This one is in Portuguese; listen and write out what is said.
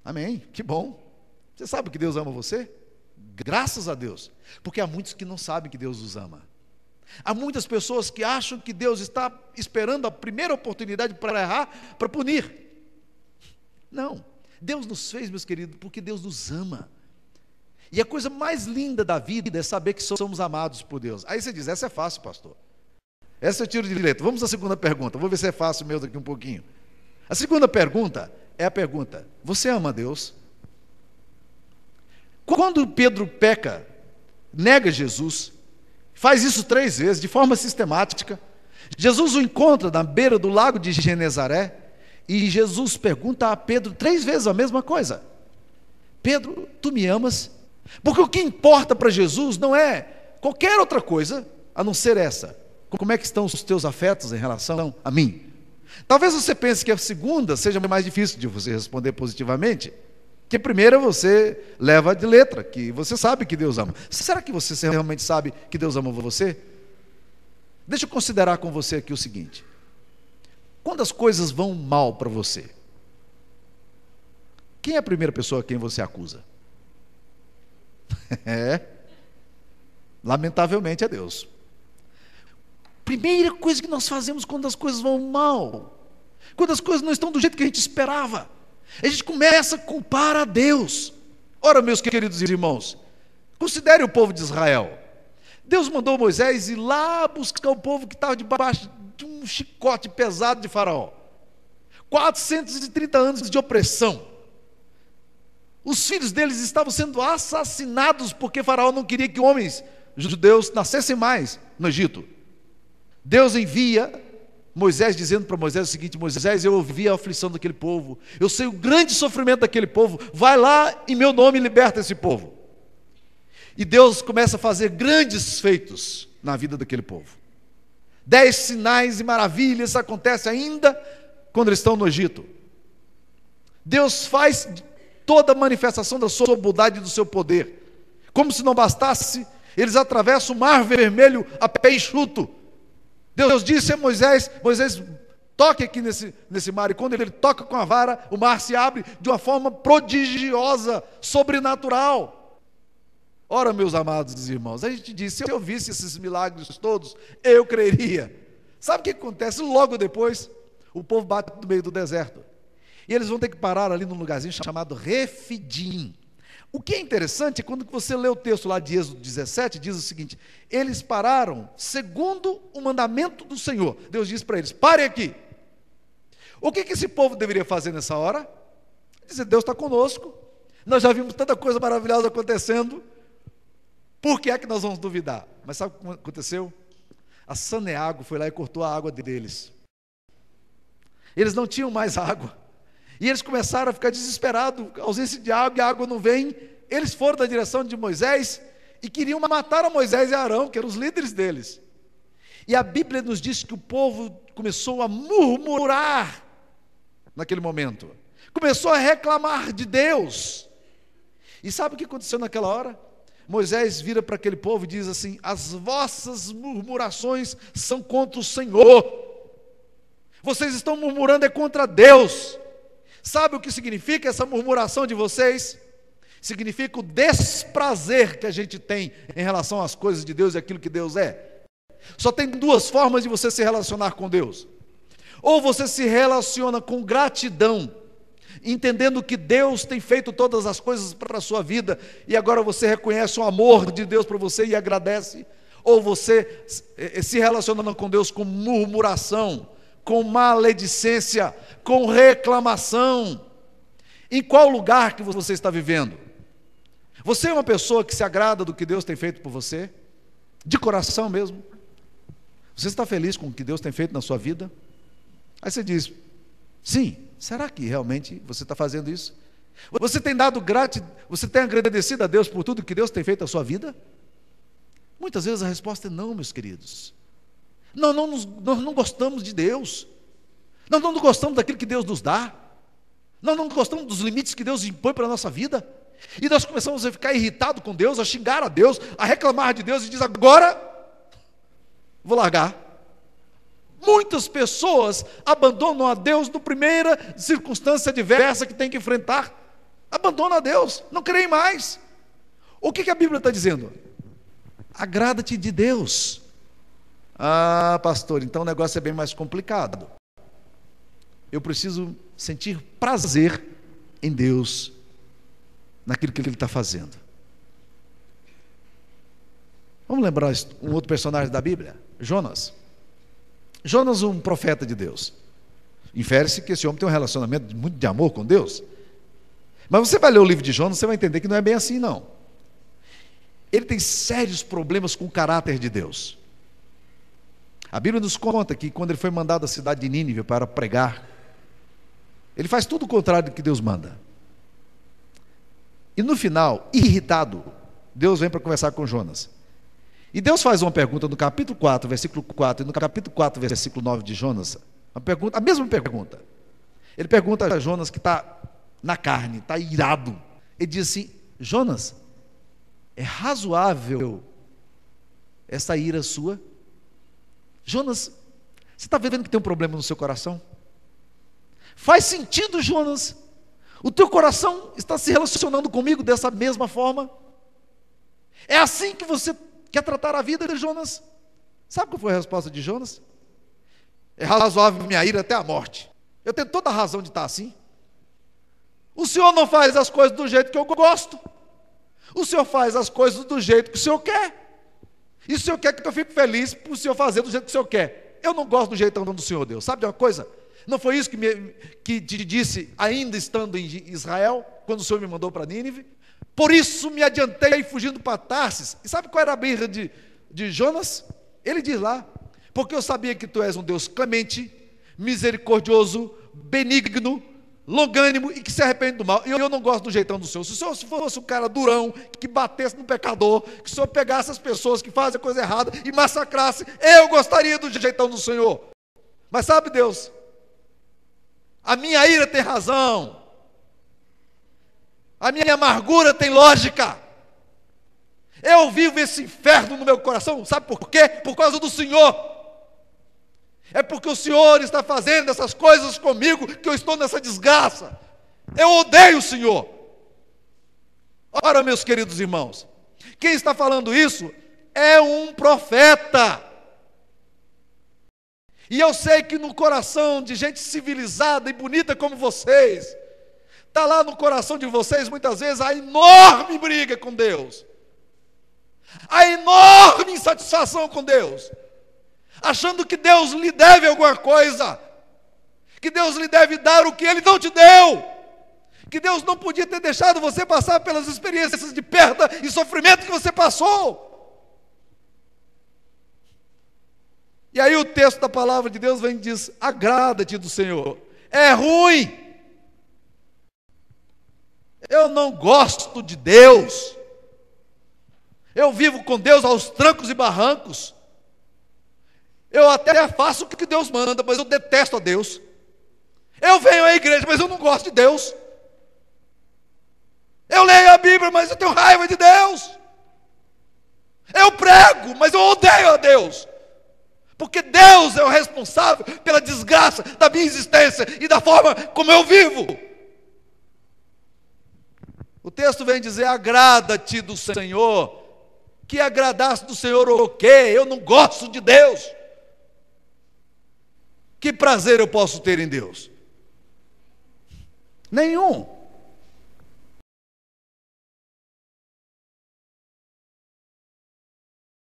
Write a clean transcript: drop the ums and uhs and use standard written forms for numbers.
Amém, que bom. Você sabe que Deus ama você? Graças a Deus, porque há muitos que não sabem que Deus os ama. Há muitas pessoas que acham que Deus está esperando a primeira oportunidade para errar, para punir. Não, Deus nos fez, meus queridos, porque Deus nos ama. E a coisa mais linda da vida é saber que somos amados por Deus. Aí você diz, essa é fácil, pastor. Essa eu tiro de letra. Vamos à segunda pergunta, vou ver se é fácil mesmo daqui um pouquinho. A segunda pergunta é a pergunta, você ama Deus? Quando Pedro peca, nega Jesus, faz isso 3 vezes, de forma sistemática, Jesus o encontra na beira do lago de Genezaré, e Jesus pergunta a Pedro 3 vezes a mesma coisa. Pedro, tu me amas? Porque o que importa para Jesus não é qualquer outra coisa, a não ser essa. Como é que estão os teus afetos em relação a mim? Talvez você pense que a segunda seja mais difícil de você responder positivamente, que a primeira você leva de letra, que você sabe que Deus ama. Será que você realmente sabe que Deus ama você? Deixa eu considerar com você aqui o seguinte. Quando as coisas vão mal para você, quem é a primeira pessoa a quem você acusa? Lamentavelmente é Deus. Primeira coisa que nós fazemos quando as coisas vão mal, quando as coisas não estão do jeito que a gente esperava, a gente começa a culpar a Deus. Ora, meus queridos irmãos, considere o povo de Israel. Deus mandou Moisés ir lá buscar o povo que estava debaixo de um chicote pesado de Faraó. 430 anos de opressão. Os filhos deles estavam sendo assassinados porque Faraó não queria que homens judeus nascessem mais no Egito. Deus envia Moisés dizendo para Moisés o seguinte: Moisés, eu ouvi a aflição daquele povo, eu sei o grande sofrimento daquele povo, vai lá em meu nome e liberta esse povo. E Deus começa a fazer grandes feitos na vida daquele povo. 10 sinais e maravilhas acontecem ainda quando eles estão no Egito. Deus faz toda a manifestação da sua bondade e do seu poder. Como se não bastasse, eles atravessam o mar vermelho a pé enxuto. Deus disse a Moisés, Moisés, toque aqui nesse mar, e quando ele toca com a vara, o mar se abre de uma forma prodigiosa, sobrenatural. Ora, meus amados irmãos, a gente diz, se eu visse esses milagres todos, eu creria. Sabe o que acontece? Logo depois, o povo bate no meio do deserto, e eles vão ter que parar ali num lugarzinho chamado Refidim. O que é interessante é quando você lê o texto lá de Êxodo 17, diz o seguinte: eles pararam segundo o mandamento do Senhor. Deus disse para eles, parem aqui. O que esse povo deveria fazer nessa hora? Dizer, Deus está conosco, nós já vimos tanta coisa maravilhosa acontecendo, por que é que nós vamos duvidar? Mas sabe o que aconteceu? A Saneago foi lá e cortou a água deles. Eles não tinham mais água. E eles começaram a ficar desesperados, ausência de água, e a água não vem. Eles foram na direção de Moisés e queriam matar a Moisés e Arão, que eram os líderes deles. E a Bíblia nos diz que o povo começou a murmurar naquele momento. Começou a reclamar de Deus. E sabe o que aconteceu naquela hora? Moisés vira para aquele povo e diz assim: as vossas murmurações são contra o Senhor. Vocês estão murmurando é contra Deus. Sabe o que significa essa murmuração de vocês? Significa o desprazer que a gente tem em relação às coisas de Deus e aquilo que Deus é. Só tem 2 formas de você se relacionar com Deus. Ou você se relaciona com gratidão, entendendo que Deus tem feito todas as coisas para a sua vida, e agora você reconhece o amor de Deus para você e agradece. Ou você se relaciona com Deus com murmuração, com maledicência, com reclamação. Em qual lugar que você está vivendo? Você é uma pessoa que se agrada do que Deus tem feito por você? De coração mesmo? Você está feliz com o que Deus tem feito na sua vida? Aí você diz, sim, será que realmente você está fazendo isso? Você tem dado gratidão, você tem agradecido a Deus por tudo que Deus tem feito na sua vida? Muitas vezes a resposta é não, meus queridos. Nós não gostamos de Deus, nós não gostamos daquilo que Deus nos dá, nós não gostamos dos limites que Deus impõe para a nossa vida, e nós começamos a ficar irritados com Deus, a xingar a Deus, a reclamar de Deus, e diz, agora vou largar. Muitas pessoas abandonam a Deus na primeira circunstância adversa que tem que enfrentar. Abandona a Deus, não creem mais. O que a Bíblia está dizendo? Agrada-te de Deus. Ah, pastor, então o negócio é bem mais complicado. Eu preciso sentir prazer em Deus, naquilo que Ele está fazendo. Vamos lembrar um outro personagem da Bíblia? Jonas. Jonas, um profeta de Deus. Infere-se que esse homem tem um relacionamento muito de amor com Deus. Mas você vai ler o livro de Jonas, você vai entender que não é bem assim, não. Ele tem sérios problemas com o caráter de Deus. A Bíblia nos conta que quando ele foi mandado à cidade de Nínive para pregar, ele faz tudo o contrário do que Deus manda. E no final, irritado, Deus vem para conversar com Jonas. E Deus faz uma pergunta no capítulo 4, versículo 4, e no capítulo 4, versículo 9 de Jonas, a mesma pergunta. Ele pergunta a Jonas, que está na carne, está irado. Ele diz assim: Jonas, é razoável essa ira sua? Jonas, você está vendo que tem um problema no seu coração? Faz sentido, Jonas? O teu coração está se relacionando comigo dessa mesma forma? É assim que você quer tratar a vida de Jonas? Sabe qual foi a resposta de Jonas? É razoável minha ira até a morte. Eu tenho toda a razão de estar assim. O Senhor não faz as coisas do jeito que eu gosto. O Senhor faz as coisas do jeito que o Senhor quer. E o Senhor quer que eu fique feliz por o Senhor fazer do jeito que o Senhor quer. Eu não gosto do jeitão do Senhor, Deus. Sabe de uma coisa? Não foi isso que te disse, ainda estando em Israel, quando o Senhor me mandou para Nínive? Por isso me adiantei fugindo para Tarsis. E sabe qual era a birra de Jonas? Ele diz lá: porque eu sabia que tu és um Deus clemente, misericordioso, benigno, longânimo e que se arrepende do mal. E eu não gosto do jeitão do Senhor. Se o Senhor fosse um cara durão, que batesse no pecador, que o Senhor pegasse as pessoas que fazem a coisa errada e massacrasse, eu gostaria do jeitão do Senhor. Mas sabe, Deus, a minha ira tem razão, a minha amargura tem lógica. Eu vivo esse inferno no meu coração, sabe por quê? Por causa do Senhor. É porque o Senhor está fazendo essas coisas comigo que eu estou nessa desgraça. Eu odeio o Senhor. Ora, meus queridos irmãos, quem está falando isso é um profeta. E eu sei que no coração de gente civilizada e bonita como vocês, está lá no coração de vocês muitas vezes a enorme briga com Deus, a enorme insatisfação com Deus, achando que Deus lhe deve alguma coisa, que Deus lhe deve dar o que Ele não te deu, que Deus não podia ter deixado você passar pelas experiências de perda e sofrimento que você passou. E aí o texto da palavra de Deus vem e diz: agrada-te do Senhor. É ruim. Eu não gosto de Deus. Eu vivo com Deus aos trancos e barrancos. Eu até faço o que Deus manda, mas eu detesto a Deus. Eu venho à igreja, mas eu não gosto de Deus. Eu leio a Bíblia, mas eu tenho raiva de Deus. Eu prego, mas eu odeio a Deus. Porque Deus é o responsável pela desgraça da minha existência e da forma como eu vivo. O texto vem dizer: agrada-te do Senhor. Que agradasse do Senhor o quê? Eu não gosto de Deus. Que prazer eu posso ter em Deus? Nenhum.